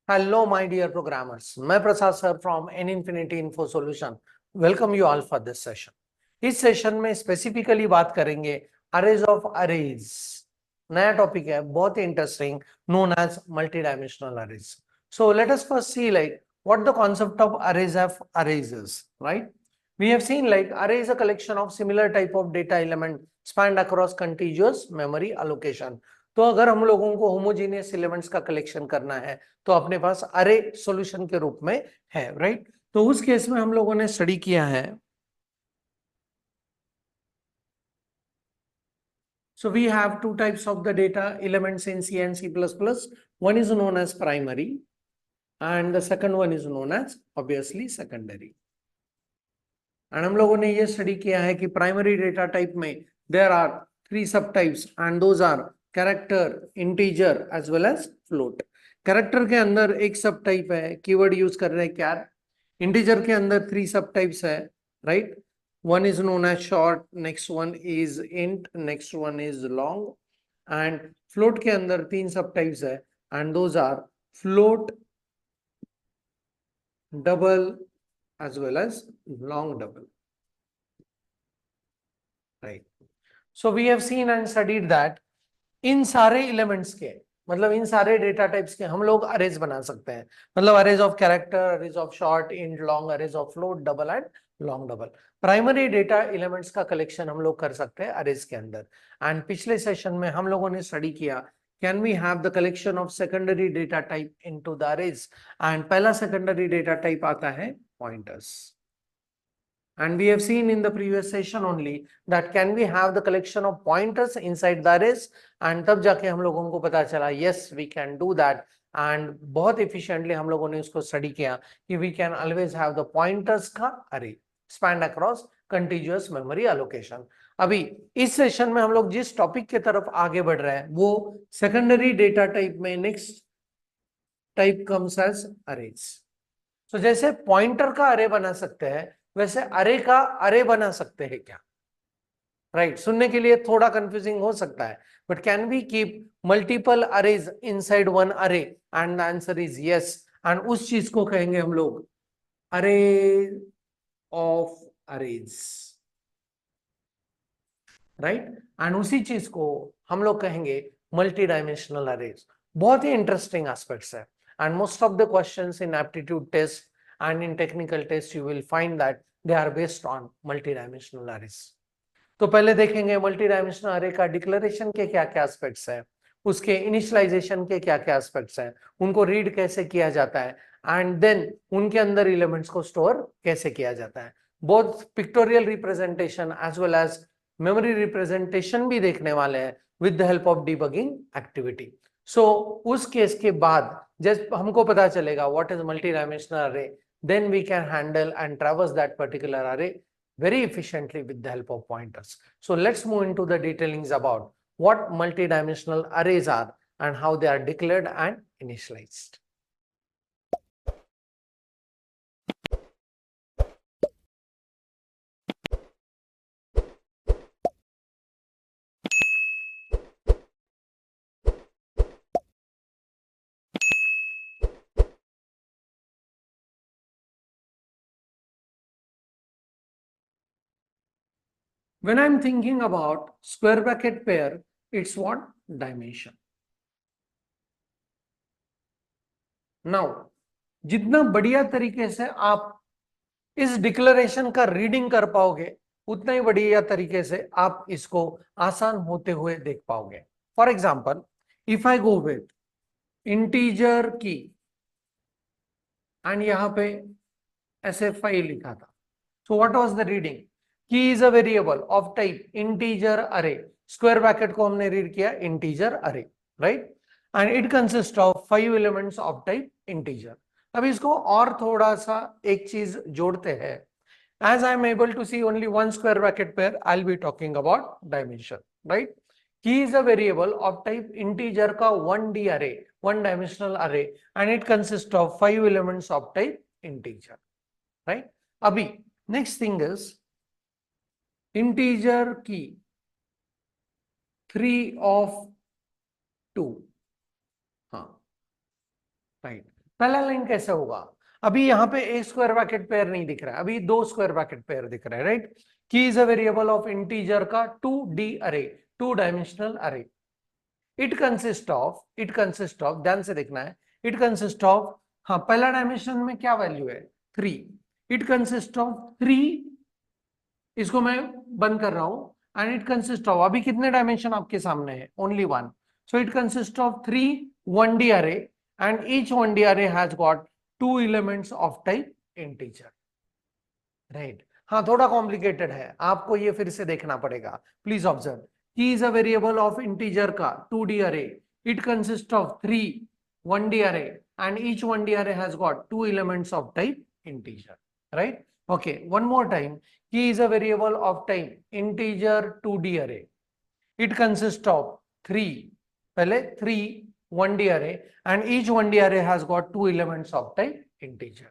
Hello, my dear programmers. मैं प्रसाद sir from N Infinity Info Solution. Welcome you all for this session. इस session में specifically बात करेंगे arrays of arrays. नया topic है, बहुत ही interesting, known as multidimensional arrays. So let us first see like what the concept of arrays is, right? We have seen like array is a collection of similar type of data element spanned across contiguous memory allocation. तो अगर हम लोगों को homogeneous elements का collection करना है तो अपने पास अरे सॉल्यूशन के रूप में है, राइट? तो उस केस में हम लोगों ने स्टडी किया है. So we have two types of the data elements in C and C++. One is known as primary and the second one is known as obviously secondary. And हम लोगों ने ये स्टडी किया है कि प्राइमरी डेटा टाइप में there are three subtypes and those are character, integer as well as float. Character के अंदर एक सब टाइप है, कीवर्ड यूज कर रहे हैं कैर. इंटीजर के अंदर थ्री सब टाइप्स है, right? One is known as short, next one is int, next one is long, and float के अंदर तीन सब टाइप्स है and those are float, double as well as long double, right? So we have seen and studied that इन सारे elements के मतलब इन सारे data types के हम लोग अरेज बना सकते हैं. मतलब arrays of character, arrays of short, int, long, arrays of float, double and long double. Primary data elements का कलेक्शन हम लोग कर सकते हैं अरेज के अंदर. एंड पिछले सेशन में हम लोगों ने स्टडी किया can we have the collection of secondary data type into the arrays. And पहला सेकेंडरी डेटा टाइप आता है pointers. And we have seen in the previous session only that can we have the collection of pointers inside the arrays, and तब जाके हम लोगों को पता चला yes we can do that. And बहुत efficiently हम लोगों ने इसको स्टडी किया कि we can always have the pointers का array spanned across contiguous memory allocation. अभी इस सेशन में हम लोग जिस टॉपिक के तरफ आगे बढ़ रहे हैं वो सेकेंडरी डेटा टाइप में next type comes as arrays. तो जैसे पॉइंटर का अरे बना सकते हैं वैसे अरे का अरे बना सकते हैं क्या? राइट, सुनने के लिए थोड़ा कंफ्यूजिंग हो सकता है, but can we keep multiple arrays inside one array? And the answer is yes. And उस चीज को कहेंगे हम लोग अरे ऑफ अरेज, राइट? एंड उसी चीज को हम लोग कहेंगे मल्टी डायमेंशनल अरेज. बहुत ही इंटरेस्टिंग एस्पेक्ट्स है. And most of the questions in aptitude test and in technical test you will find that they are based on multidimensional arrays. तो पहले देखेंगे multidimensional array का डिक्लेरेशन के क्या क्या एस्पेक्ट्स है, उसके इनिशियलाइजेशन के क्या क्या एस्पेक्ट्स हैं, उनको रीड कैसे किया जाता है, एंड देन उनके अंदर एलिमेंट्स को स्टोर कैसे किया जाता है. Both pictorial representation as well as memory representation भी देखने वाले हैं with the help of debugging activity. So उस केस के बाद जब हमको पता चलेगा what is multi dimensional array, then we can handle and traverse that particular array very efficiently with the help of pointers. So let's move into the detailings about what multidimensional arrays are and how they are declared and initialized. When I'm thinking about square bracket pair, it's what? Dimension. Now, जितना बढ़िया तरीके से आप इस declaration का reading कर पाओगे उतना ही बढ़िया तरीके से आप इसको आसान होते हुए देख पाओगे. For example, if I go with integer key and यहां पे ऐसे 5 लिखा था, so what was the reading? Key is a variable of type integer array. Square bracket को हमने रीड किया integer array, right? And it consist of 5 elements of type integer. अब इसको और थोड़ा सा एक चीज जोड़ते हैं. As I am able to see only one square bracket pair, I'll be talking about dimension, right? Key is a variable of type integer का 1D array, one dimensional array, and it consists of 5 elements of type integer, right? अभी next thing is integer key 3 of 2, हाँ, right? पहला line कैसे होगा? अभी यहाँ पे एक स्क्वायर ब्रैकेट पेयर नहीं दिख रहा है, अभी दो स्क्वायर ब्रैकेट पेयर दिख रहा है, राइट? की is a variable of integer का 2D अरे, 2 डायमेंशनल अरे। इट कंसिस्ट ऑफ ध्यान से देखना है, इट कंसिस्ट ऑफ, हाँ पहला डायमेंशन में क्या वैल्यू है? 3। इट कंसिस्ट ऑफ 3, इसको मैं बंद कर रहा हूं, एंड इट कंसिस्ट ऑफ, अभी कितने डायमेंशन आपके सामने है? Only one. So it consist of 3 1D अरे, एंड ईच 1D अरे has got 2 elements of type integer, right? हाँ थोड़ा कॉम्प्लिकेटेड है, आपको ये फिर से देखना पड़ेगा। प्लीज ऑब्जर्व, की is a variable of integer का 2D अरे, इट कंसिस्ट ऑफ 3 1D अरे, एंड ईच 1D अरे has got 2 elements of type integer, right? Okay, one more time. Key is a variable of type integer 2D array. It consists of 3, पहले 3 1D array, and each 1D array has got 2 elements of type integer.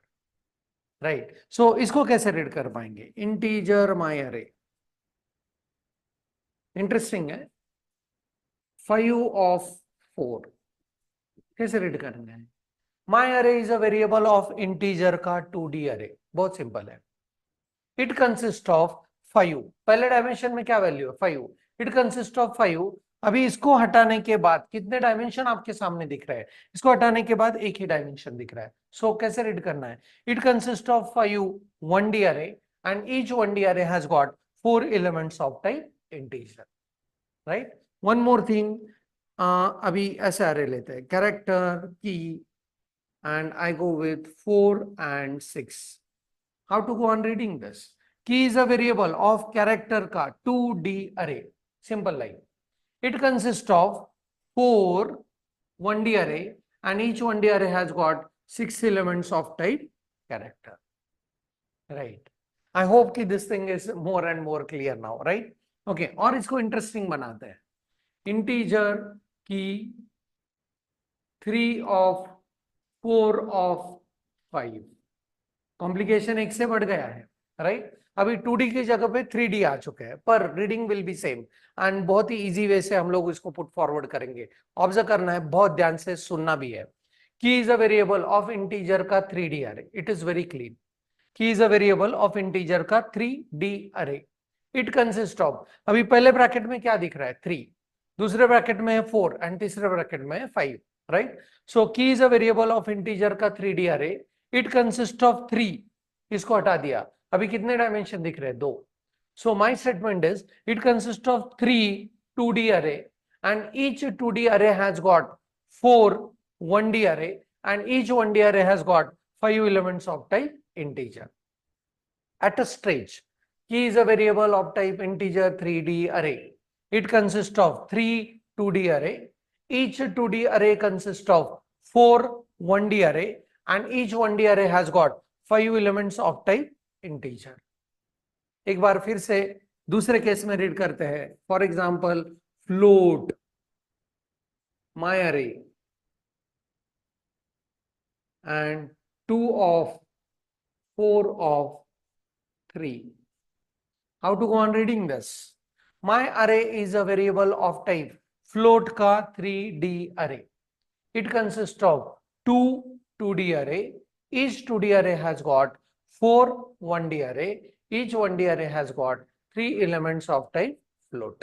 Right? So इसको कैसे read कर पाएंगे? Integer my array. Interesting है? 5 of 4. कैसे read करेंगे? My array is a variable of integer का 2D array. बहुत सिंपल है। इट कंसिस्ट ऑफ 5, पहले डायमेंशन में क्या वैल्यू है? 5। It consist of 5। अभी इसको हटाने के बाद कितने डायमेंशन आपके सामने दिख रहे हैं? इसको हटाने के बाद एक ही डायमेंशन दिख रहा है। सो कैसे रीड करना है? इट कंसिस्ट ऑफ 5 1D अरे, एंड ईच 1D अरे has got 4 elements of type integer, right? One more thing, अभी ऐसे अरे लेते हैं, कैरेक्टर की, and I go with 4 and 6. How to go on reading this? Key is a variable of character का 2D array. Simple line. It consists of 4 1D array, and each 1D array has got 6 elements of type character. Right. I hope कि this thing is more and more clear now, right? Okay. और इसको interesting बनाते हैं. Integer की 3 of 4 of 5. Complication एक से बढ़ गया है, राइट? अभी 2D की जगह पे 3D आ चुके हैं, पर reading will be same, and बहुत ही इजी वे से हम लोग इसको पुट फॉरवर्ड करेंगे। ऑब्जर्व करना है, बहुत ध्यान से सुनना भी है। की is a variable of integer का 3D अरे, इट इज वेरी क्लीन। की is a variable of integer का 3D अरे। इट कंसिस्ट ऑफ, अभी पहले ब्रैकेट में क्या दिख रहा है? 3, दूसरे ब्रैकेट में है 4, एंड तीसरे ब्रैकेट में है 5, राइट? सो की is a variable of integer का 3D अरे, इट कंसिस्ट ऑफ 3, इसको हटा दिया, अभी कितने डायमेंशन दिख रहे हैं? 2। So my statement is it consist of 3 2D अरे, एंड ईच 2D अरे हैज गॉट 4 1D अरे, एंड ईच 1D अरे has got 5 elements of type integer. At a stage, key is a variable of type integer 3D array. It consists of 3 2D array. Each 2D array consists of 4 1D array, and each 1D array has got 5 elements of type integer. एक बार फिर से दूसरे case में read करते हैं। For example, float my array and 2 of 4 of 3. How to go on reading this? My array is a variable of type float का 3D array. It consists of 2 2D array. Each 2D array has got 4 1D array. Each 1D array has got 3 elements of type float.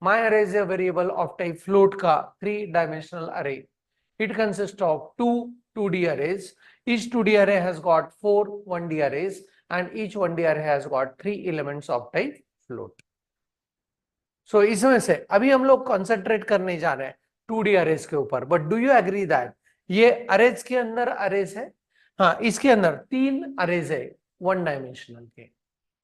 My array is a variable of type float का 3-dimensional array. It consists of 2 2D arrays. Each 2D array has got 4 1D arrays, and each 1D array has got 3 elements of type float. So इसमें से अभी हम लोग concentrate करने जा रहे हैं 2D अरेज के ऊपर, but do you agree that ये अरेज के अंदर अरेज है? हाँ, इसके अंदर 3 अरेज है 1 डायमेंशनल के,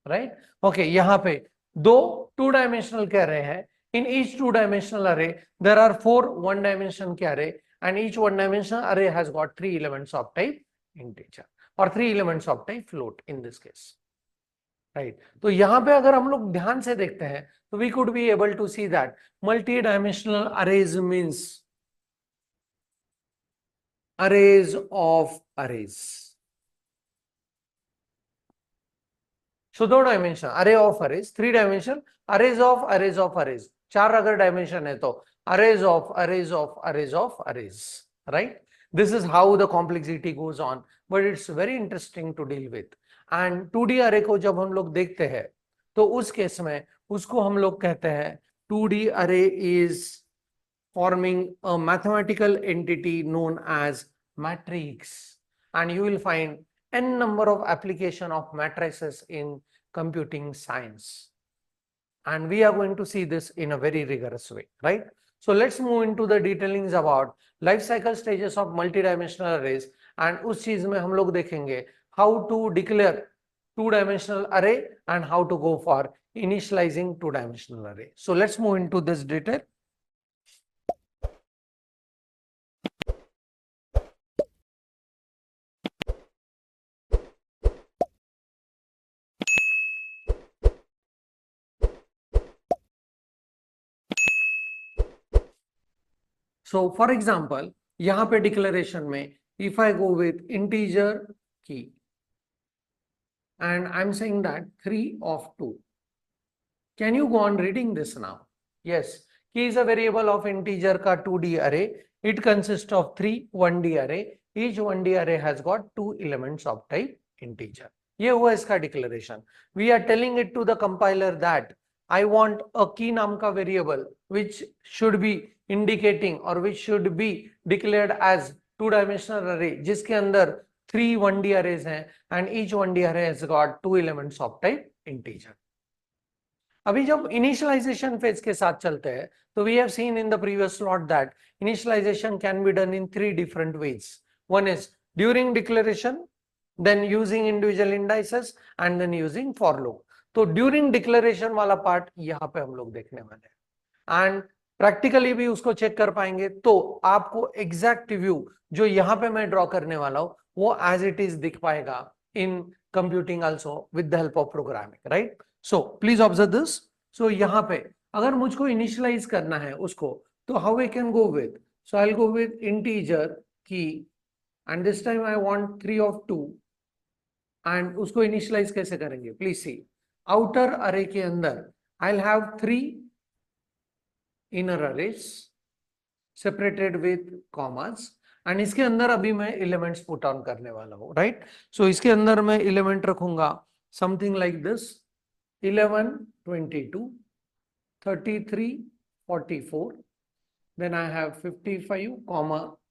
राइट? ओके, यहाँ पे 2 2 डायमेंशनल के अरे हैं। इन ईच 2 डायमेंशनल अरे देयर आर 4 1 डायमेंशन के अरे, and each 1 dimensional array has got 3 elements of type integer or 3 elements of type float in this case, right? तो यहां पे अगर हम लोग ध्यान से देखते हैं तो we could be able to see that multi-dimensional arrays means arrays of arrays. So 2 dimension array of arrays, 3 dimension arrays of arrays of arrays, 4 अगर डायमेंशन है तो arrays of arrays of arrays of arrays, right? This is how the complexity goes on, but it's very interesting to deal with. And 2D अरे को जब हम लोग देखते हैं तो उस केस में उसको हम लोग कहते हैं 2D अरे is forming a mathematical entity known as matrix, and you will find n number of application of matrices in computing science, and we are going to see this in a very rigorous way, right? So let's move into the detailings about life cycle stages of multidimensional arrays, and उस चीज में हम लोग देखेंगे how to declare two-dimensional array and how to go for initializing two-dimensional array. So let's move into this detail. So for example, यहाँ पे declaration में if I go with integer key and I'm saying that 3 of 2, can you go on reading this now? Yes, key is a variable of integer का 2D array. It consists of 3 1D array. Each 1D array has got 2 elements of type integer. ये हुआ इसका declaration. We are telling it to the compiler that I want a key नाम का variable which should be indicating or which should be declared as two-dimensional array जिसके अंदर 3 1D arrays हैं and each 1D array has got 2 elements of type integer. अभी जब initialisation phase के साथ चलते हैं तो we have seen in the previous slot that initialization can be done in 3 different ways. One is during declaration, then using individual indices and then using for loop. तो during declaration वाला part यहाँ पे हम लोग देखने वाले हैं and practically भी उसको चेक कर पाएंगे. तो आपको एग्जैक्ट व्यू जो यहाँ पे मैं ड्रॉ करने वाला हूँ वो एज इट इज दिख पाएगा in computing also with the help of programming, right? So please observe this. So यहाँ पे अगर मुझको इनिशियलाइज करना है उसको तो how I can go with? So I'll go with integer key and this time I want 3 of 2 and उसको initialise कैसे करेंगे? Please see. Outer array के अंदर I'll have 3 inner arrays separated with commas and इसके अंदर अभी मैं elements put on करने वाला हूँ, right? So इसके अंदर मैं element रखूंगा something like this. 11, 22, 33, 44, then I have 55,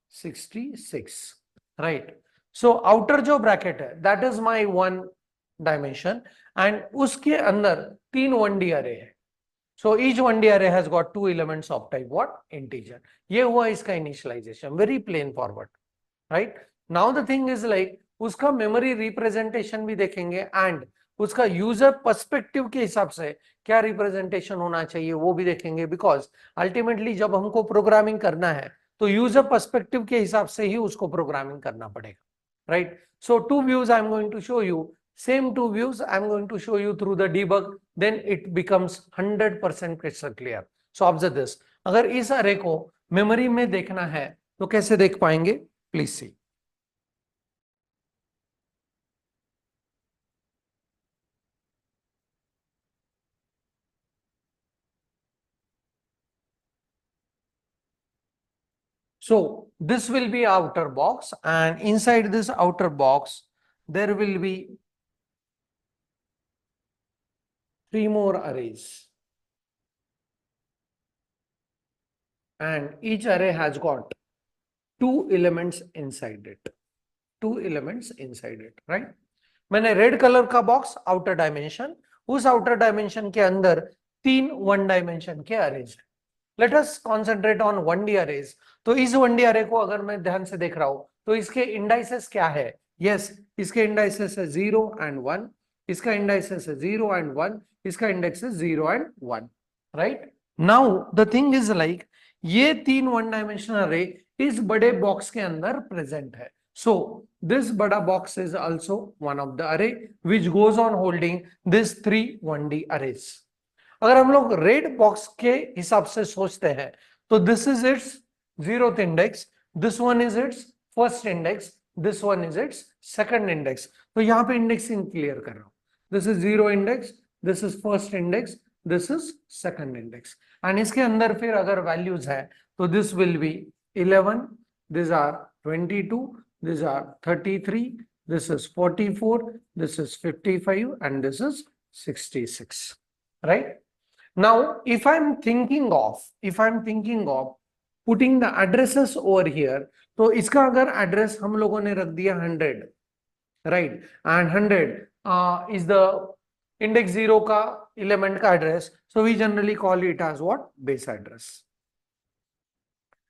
66, right? So outer जो bracket है, that is my 1 dimension and उसके अंदर 3 1D array है. So each 1D array has got 2 elements of type what? Integer. ये हुआ इसका initialization, very plain forward, right? Now the thing is like उसका memory representation भी देखेंगे and उसका यूजर पर्सपेक्टिव के हिसाब से क्या रिप्रेजेंटेशन होना चाहिए वो भी देखेंगे, बिकॉज अल्टीमेटली जब हमको प्रोग्रामिंग करना है तो यूजर पर्सपेक्टिव के हिसाब से ही उसको प्रोग्रामिंग करना पड़ेगा, right? So 2 views I am going to show you, same 2 views I am going to show you through the debug, then it becomes 100% crystal clear. So observe this. अगर इस अरे को मेमोरी में देखना है तो कैसे देख पाएंगे? Please see. So this will be outer box and inside this outer box there will be 3 more arrays and each array has got 2 elements inside it. 2 elements inside it, right? मैंने red colour का box outer dimension, उस outer dimension के अंदर 3 1 dimension के arrays है. Let us concentrate on 1D arrays. तो इस 1D अरे को अगर मैं ध्यान से देख रहा हूं तो इसके इंडाइसेस क्या है? यस, इसके इंडाइसेस है 0 and 1, इसका इंडाइसेस है 0 and 1, इसका इंडेक्स है 0 and 1, right? Now the thing is like ये 3 1 डायमेंशनल अरे इस बड़े बॉक्स के अंदर प्रेजेंट है. So this bada box is also one of the array which goes on holding this 3 1D arrays. अगर हम लोग रेड बॉक्स के हिसाब से सोचते हैं तो this is it's 0th index, this one is it's first index, this one is it's second index. तो यहाँ पे इंडेक्सिंग क्लियर कर रहा हूं. This is 0 index, this is first index, this is second index and इसके अंदर फिर अगर वैल्यूज है तो this will be 11, these are 22, these are 33, this is 44, this is 55, and this is 66, right? Now if I'm thinking of putting the addresses over here, तो इसका अगर address हम लोगों ने रख दिया 100, right, and 100 is the index 0 का element का address, so we generally call it as what, base address.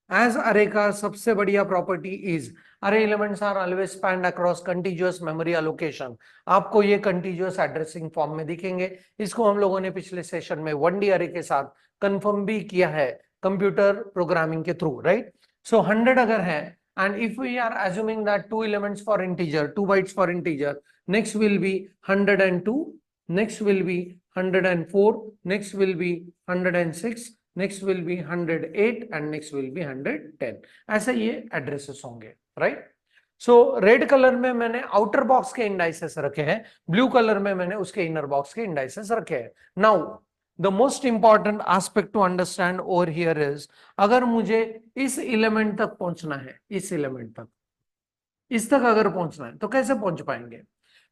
As array का सबसे बढ़िया property is array elements are always spanned across continuous memory allocation. आपको ये कंटीन्यूअस एड्रेसिंग फॉर्म में दिखेंगे। इसको हम लोगों ने पिछले सेशन में 1D अरे के साथ कंफर्म भी किया है कंप्यूटर प्रोग्रामिंग के थ्रू, राइट? सो 100 अगर है, and if we are assuming that 2 elements for integer, 2 bytes for integer, next will be 102, next will be 104, next will be 106, next will be 108, and next will be 110। ऐसे ये addresses होंगे, right? सो red colour में मैंने outer box के indices रखे हैं, blue colour में मैंने उसके इनर बॉक्स के इंडाइसेस रखे हैं। Now the most important aspect to understand over here is, अगर मुझे इस एलिमेंट तक पहुंचना है, इस एलिमेंट तक, इस तक अगर पहुंचना है तो कैसे पहुंच पाएंगे?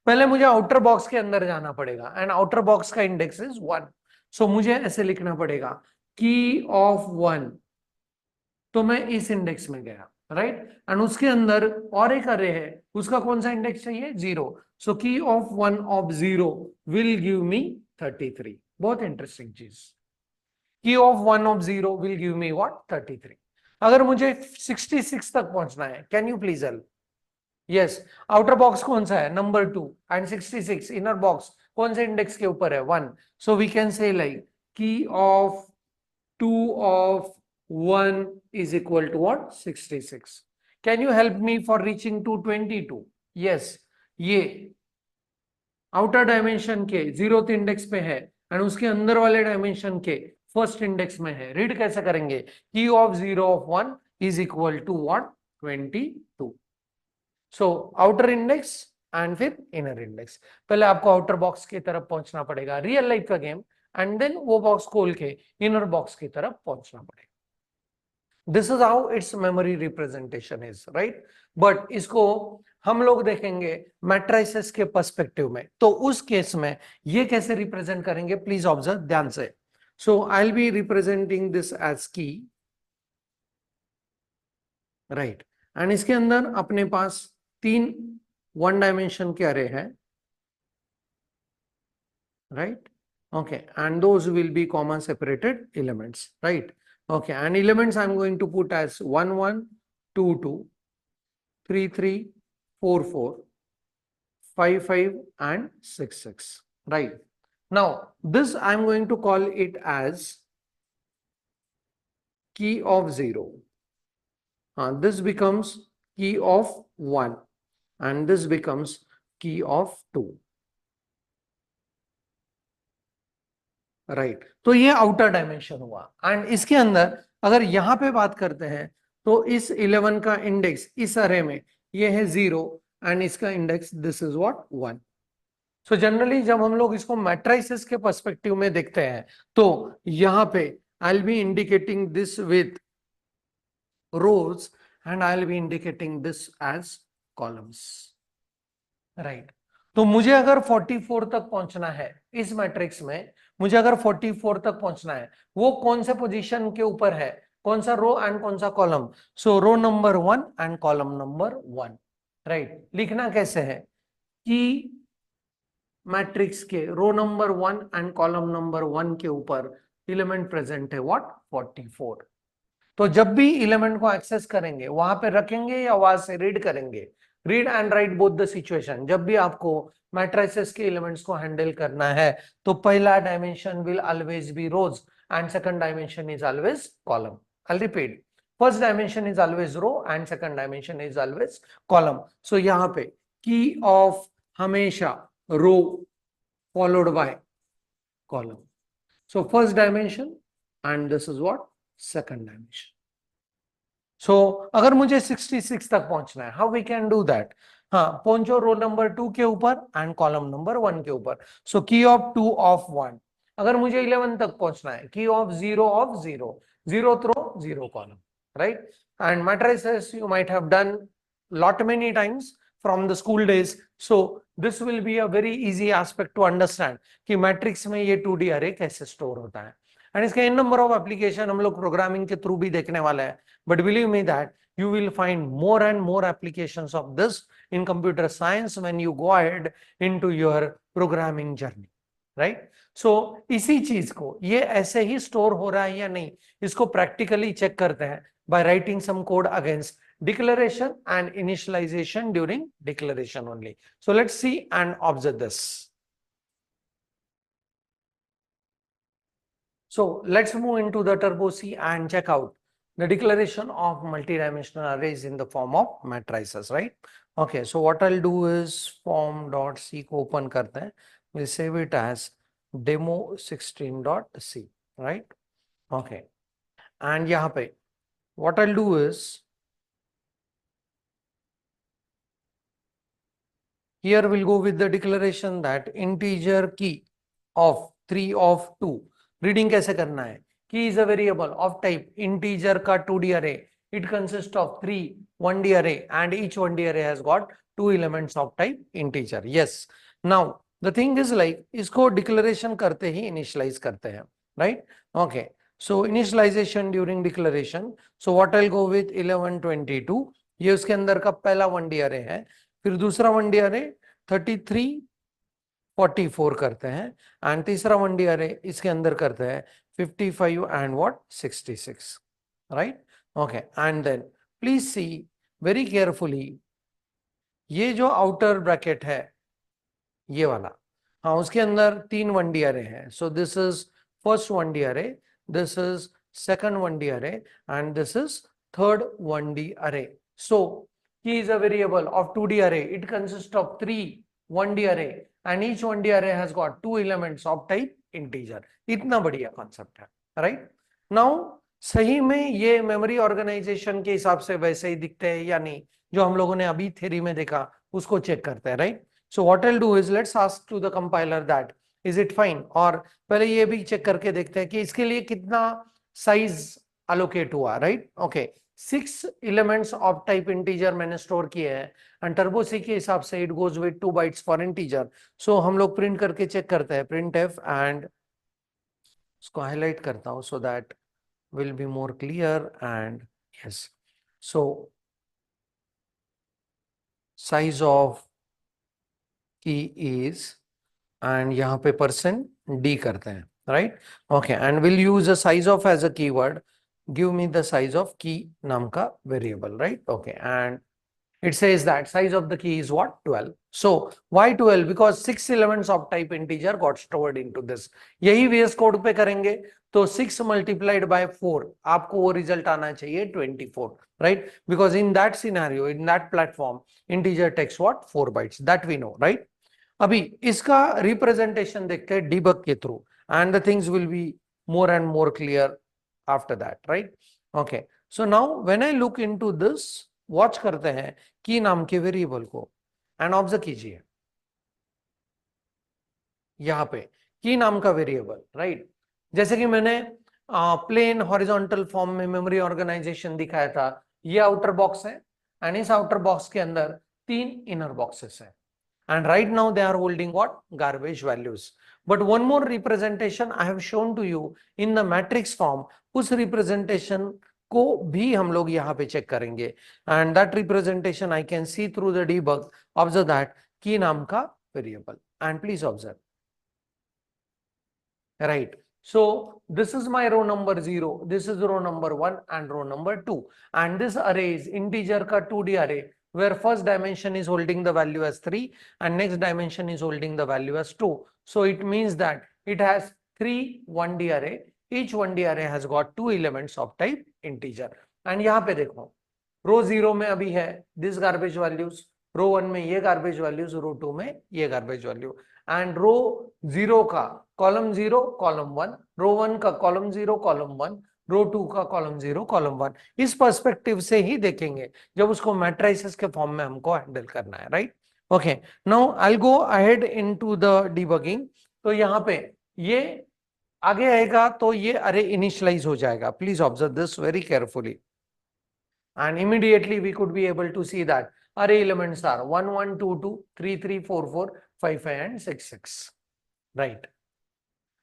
पहले मुझे आउटर बॉक्स के अंदर जाना पड़ेगा, एंड आउटर बॉक्स का इंडेक्स इज 1। सो मुझे ऐसे लिखना पड़ेगा की ऑफ 1, तो मैं इस इंडेक्स में गया, राइट? एंड उसके अंदर और एक अरे है, उसका कौन सा इंडेक्स चाहिए? 0। सो की of 1 of 0 will give me 33। बहुत इंटरेस्टिंग चीज, की of 1 of 0 will give me what, 33। अगर मुझे 66 तक पहुंचना है, can you please help? Yes, outer box कौन सा है? नंबर 2, एंड 66 इनर बॉक्स कौन से इंडेक्स के ऊपर है? 1। So we can say like की of 2 of 1 is equal to what? 66. Can you help me for reaching to 22? Yes, ये आउटर डायमेंशन के 0th इंडेक्स पे है, एंड उसके अंदर वाले डायमेंशन के फर्स्ट इंडेक्स में है। रीड कैसे करेंगे? की of 0 of 1 is equal to what? 22. So outer index and फिर इनर इंडेक्स। पहले आपको आउटर बॉक्स की तरफ पहुंचना पड़ेगा, रियल लाइफ का गेम, एंड देन वो बॉक्स खोल के इनर बॉक्स की तरफ पहुंचना पड़ेगा। This is how it's memory representation is, right? But इसको हम लोग देखेंगे मैट्रिसेस के पर्सपेक्टिव में, तो उस केस में ये कैसे रिप्रेजेंट करेंगे, प्लीज ऑब्जर्व ध्यान से। So I will be representing this as key, right? And इसके अंदर अपने पास 3 1 डायमेंशन के अरे हैं, right? Okay, and those will be comma separated elements, right? Okay, and elements I'm going to put as 1 1 2 2 3 3 4 4 5 5 and 6 6, right? Now this I'm going to call it as key of 0. This becomes key of 1, and this becomes key of 2, right? तो ये outer dimension हुआ। And इसके अंदर अगर यहां पे बात करते हैं तो इस 11 का इंडेक्स इस अरे में ये है 0, एंड इसका index this is what, 1। So generally जब हम लोग इसको मैट्रिसेस के पर्सपेक्टिव में देखते हैं तो यहां पे I will be indicating this with rows, and I will be indicating this as columns, right? तो मुझे अगर 44 तक पहुंचना है इस मैट्रिक्स में, मुझे अगर 44 तक पहुंचना है, वो कौन से पोजीशन के ऊपर है, कौन सा रो एंड कौन सा column? So row number 1 and column number 1, right? लिखना कैसे है कि मैट्रिक्स के row number 1 and column number 1 के ऊपर एलिमेंट प्रेजेंट है व्हाट, 44। तो जब भी एलिमेंट को एक्सेस करेंगे वहां पे रखेंगे या वहां से रीड करेंगे? Read and right both the situation. जब भी आपको मैट्रिसेस के एलिमेंट्स को हैंडल करना है तो पहला dimension will always be rows and second dimension is always column. I repeat, first dimension is always row and second dimension is always column. So यहाँ पे की ऑफ हमेशा row followed by column. So first dimension and this is what, second dimension. So अगर मुझे 66 तक पहुंचना है, how we can do that? हाँ, पहुंचो रो नंबर 2 के ऊपर एंड कॉलम नंबर 1 के ऊपर। सो की ऑफ 2 ऑफ 1। अगर मुझे 11 तक पहुंचना है, की of 0 of 0, 0th row 0 column, right? And matrices you might have done lot many times from the school days. So this will be a very easy aspect to understand कि matrix में ये 2D अरे कैसे store होता है. And इसका इन number of application हम लोग प्रोग्रामिंग के थ्रू भी देखने वाले हैं. But believe me that you will find more and more applications of this in computer science when you go ahead into your programming journey, right? So इसी चीज को ये ऐसे ही स्टोर हो रहा है या नहीं, इसको प्रैक्टिकली चेक करते हैं by writing some code against declaration and initialization during declaration only. So let's see and observe this. So let's move into the turbo C and check out the declaration of multidimensional arrays in the form of matrices, right? Okay, so what I'll do is form.c को open करते हैं. We'll save it as demo16.c, right? Okay, and यहाँ पे what I'll do is here we'll go with the declaration that integer key of 3 of 2. Reading कैसे करना है? Key is a variable of type integer का 2D array. It consists of 3 1D array and each 1D array has got 2 elements of type integer. Yes. Now the thing is like इसको declaration करते ही initialize करते हैं, right? Okay. So initialization during declaration. So what I'll go with 11 22. ये उसके अंदर का पहला 1D array है. फिर दूसरा 1D array 33 44 करते हैं एंड तीसरा 1D array इसके अंदर करते हैं 55 and what 66, right? Okay, and then please see very carefully ये जो आउटर ब्रैकेट है ये वाला, हाँ उसके अंदर 3 1D array है. So this is first 1D array, this is second 1D array and this is third 1D array. So key is a variable of 2D array. It consists of 3 1D array and each 1D array has got 2 elements of type integer. इतना बढ़िया concept है, right? Now सही में ये memory organisation के हिसाब से वैसे ही दिखते हैं या नहीं, जो हम लोगों ने अभी थ्योरी में देखा उसको चेक करते हैं, right? So what I'll do is let's ask to the compiler that is it fine, और पहले ये भी चेक करके देखते हैं कि इसके लिए कितना साइज अलोकेट हुआ, right? Okay, 6 elements of type integer मैंने स्टोर किए हैं एंड टर्बो सी के हिसाब से it goes with 2 bytes for integer. So हम लोग प्रिंट करके चेक करते हैं प्रिंट एफ एंड इसको हाईलाइट करता हूं so that will be more clear and yes. So size of key is and यहाँ पे %d करते हैं, right? Okay, and will use a size of as a keyword. Give me the size of key नाम का variable, right? Okay, and it says that size of the key is what? 12. So why 12? Because 6 elements of type integer got stored into this. यही VS Code पे करेंगे तो 6 multiplied by 4 आपको वो result आना चाहिए 24, right? Because in that scenario, in that platform, integer takes what? 4 bytes. That we know, right? अभी इसका representation देखते हैं debug के through, and the things will be more and more clear after that, right? Okay, so now when I look into this, watch करते हैं की नाम के वेरिएबल को एंड ऑब्जर्व कीजिए यहाँ पे की नाम का वेरिएबल, राइट? जैसे कि मैंने प्लेन हॉरिजॉन्टल फॉर्म में मेमोरी ऑर्गेनाइजेशन दिखाया था, ये आउटर बॉक्स है एंड इस आउटर बॉक्स के अंदर 3 इनर बॉक्सेस है and right now they are holding what? Garbage values. But one more representation I have shown to you in the matrix form. उस representation को भी हम लोग यहाँ पे चेक करेंगे and that representation I can see through the debug. Observe that key नाम का variable and please observe, right? So this is my row number 0, this is row number 1 and row number 2, and this array is integer का 2D array where first dimension is holding the value as 3 and next dimension is holding the value as 2. So it means that it has 3 1D array. Each 1D array has got 2 elements of type integer. And यहाँ पे देखो रो 0 में अभी है this garbage values, रो 1 में ये garbage values, रो 2 में ये garbage value, and रो 0 का कॉलम 0 कॉलम 1, रो 1 का कॉलम 0 कॉलम 1, रो 2 का कॉलम 0 कॉलम 1. इस पर्सपेक्टिव से ही देखेंगे जब उसको मैट्रिसेस के फॉर्म में हमको हैंडल करना है, right? Okay, now I will go ahead into the debugging. तो यहाँ पे ये आगे आएगा तो ये अरे इनिशियलाइज हो जाएगा. Please observe this very carefully. and immediately we could be able to see that array elements are 1 1 2 2 3 3 4 4 5 5 and 6 6, right?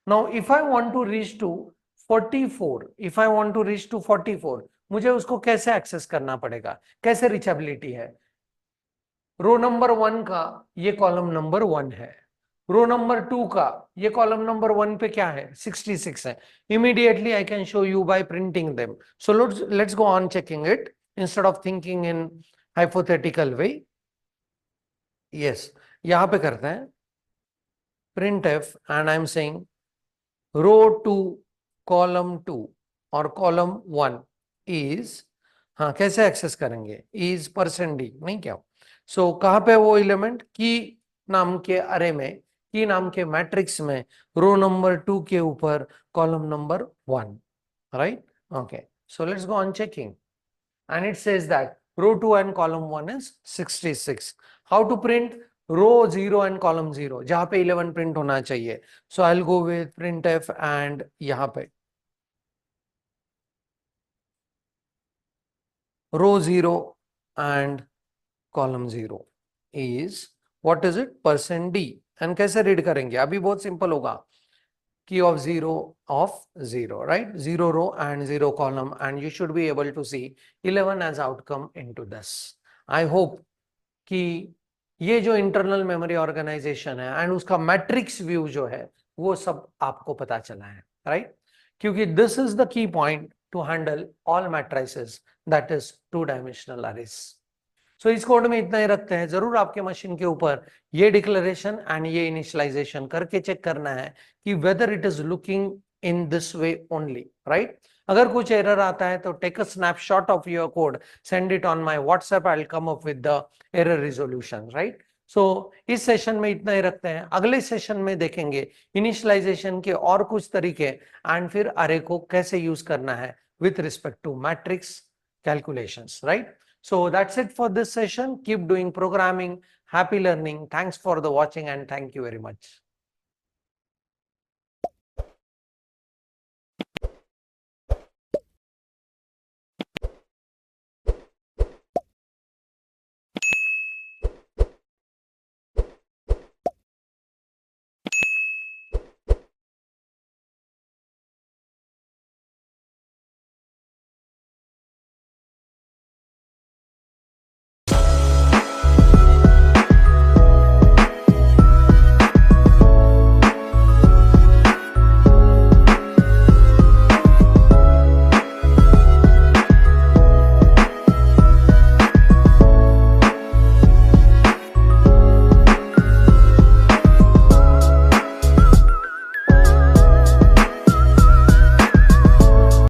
Now if I want to reach to 44, if I want to reach to 44, मुझे उसको कैसे access करना पड़ेगा, कैसे reachability है? रो number 1 का ये column number 1 है, रो नंबर 2 का ये कॉलम नंबर 1 पे क्या है, 66 है. Immediately I can show you by printing them. So let's go on checking it instead of thinking in hypothetical way. Yes, यहां पे करते हैं printf and I'm saying row 2 column 2 और column 1 is, हाँ कैसे एक्सेस करेंगे, is %d नहीं क्या. सो कहां पे वो एलिमेंट की नाम के अरे में, की नाम के मैट्रिक्स में रो नंबर 2 के ऊपर column number 1, right. Okay, so let's go on checking and it says that row 2 and column 1 is 66. How to print row 0 and column 0, जहां पे 11 प्रिंट होना चाहिए. So I'll go with printf and यहां पे row 0 and column 0 is, what is it, %d. and कैसे read करेंगे, अभी बहुत सिंपल होगा. Key of 0 of 0, right? 0 row and 0 column, and you should be able to see 11 as outcome into this. I hope कि ये जो internal memory organisation है and उसका मैट्रिक्स व्यू जो है वो सब आपको पता चला है, राइट? क्योंकि this is the key point to handle all matrices, that is 2 dimensional arrays. So इस कोड में इतना ही रखते हैं. जरूर आपके मशीन के ऊपर ये डिक्लेरेशन एंड ये इनिशियलाइजेशन करके चेक करना है कि whether it is looking in this way only, right. अगर कुछ एरर आता है तो take a snapshot of your code, send it on my WhatsApp, I will come up with the error resolution, right. So इस session में इतना ही रखते हैं. अगले सेशन में देखेंगे इनिशियलाइजेशन के और कुछ तरीके एंड फिर अरे को कैसे यूज करना है with respect to matrix calculations, right? So that's it for this session. Keep doing programming. Happy learning. Thanks for the watching and thank you very much.